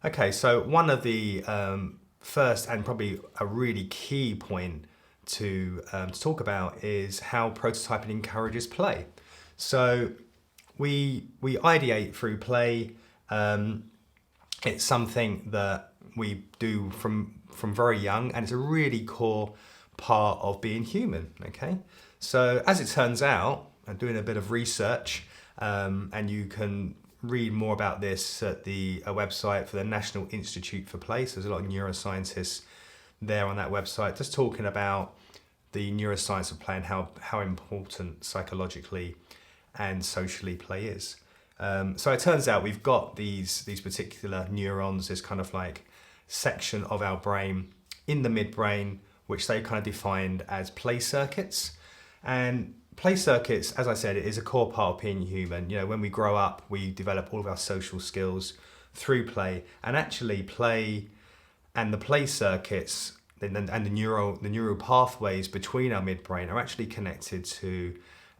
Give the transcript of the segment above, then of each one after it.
Okay, so one of the first and probably a really key point to talk about is how prototyping encourages play. So we ideate through play. It's something that we do from very young, and it's a really core part of being human. Okay, so as it turns out, I'm doing a bit of research, and you can read more about this at the website for the National Institute for Play. So there's a lot of neuroscientists there on that website just talking about the neuroscience of play and how important psychologically and socially play is. So it turns out we've got these particular neurons, this kind of like section of our brain in the midbrain, which they kind of defined as play circuits. And play circuits, as I said, it is a core part of being human. You know, when we grow up, we develop all of our social skills through play, and actually play and the play circuits and the neural pathways between our midbrain are actually connected to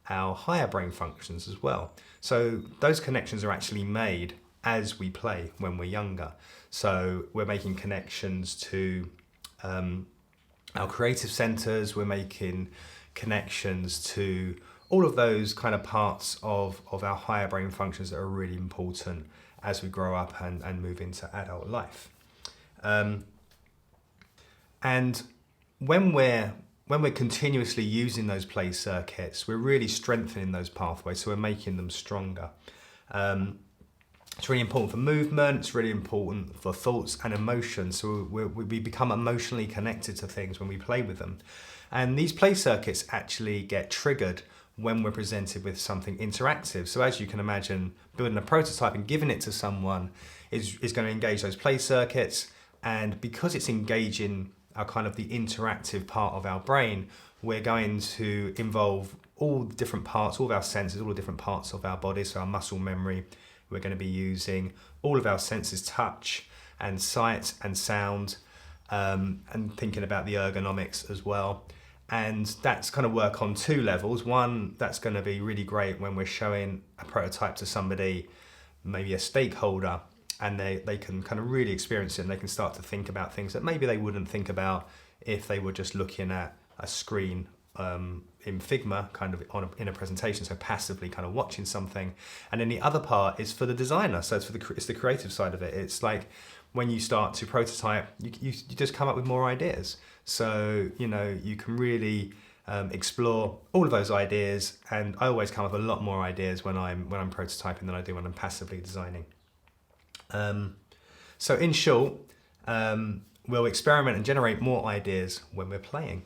our higher brain functions as well. So those connections are actually made as we play when we're younger. So we're making connections to our creative centers, we're making connections to all of those kind of parts of our higher brain functions that are really important as we grow up and move into adult life. And when we're continuously using those play circuits, we're really strengthening those pathways, so we're making them stronger. It's really important for movement, it's really important for thoughts and emotions, so we become emotionally connected to things when we play with them. And these play circuits actually get triggered when we're presented with something interactive. So as you can imagine, building a prototype and giving it to someone is going to engage those play circuits, and because it's engaging our kind of the interactive part of our brain, we're going to involve all the different parts, all of our senses, all the different parts of our body, so our muscle memory. We're going to be using all of our senses, touch and sight and sound, and thinking about the ergonomics as well. And that's kind of work on two levels. One, that's going to be really great when we're showing a prototype to somebody, maybe a stakeholder, and they can kind of really experience it, and they can start to think about things that maybe they wouldn't think about if they were just looking at a screen in Figma, kind of in a presentation, so passively kind of watching something. And then the other part is for the designer, so it's the creative side of it. It's like when you start to prototype, you just come up with more ideas. So you know, you can really explore all of those ideas, and I always come up with a lot more ideas when I'm prototyping than I do when I'm passively designing. So in short, we'll experiment and generate more ideas when we're playing.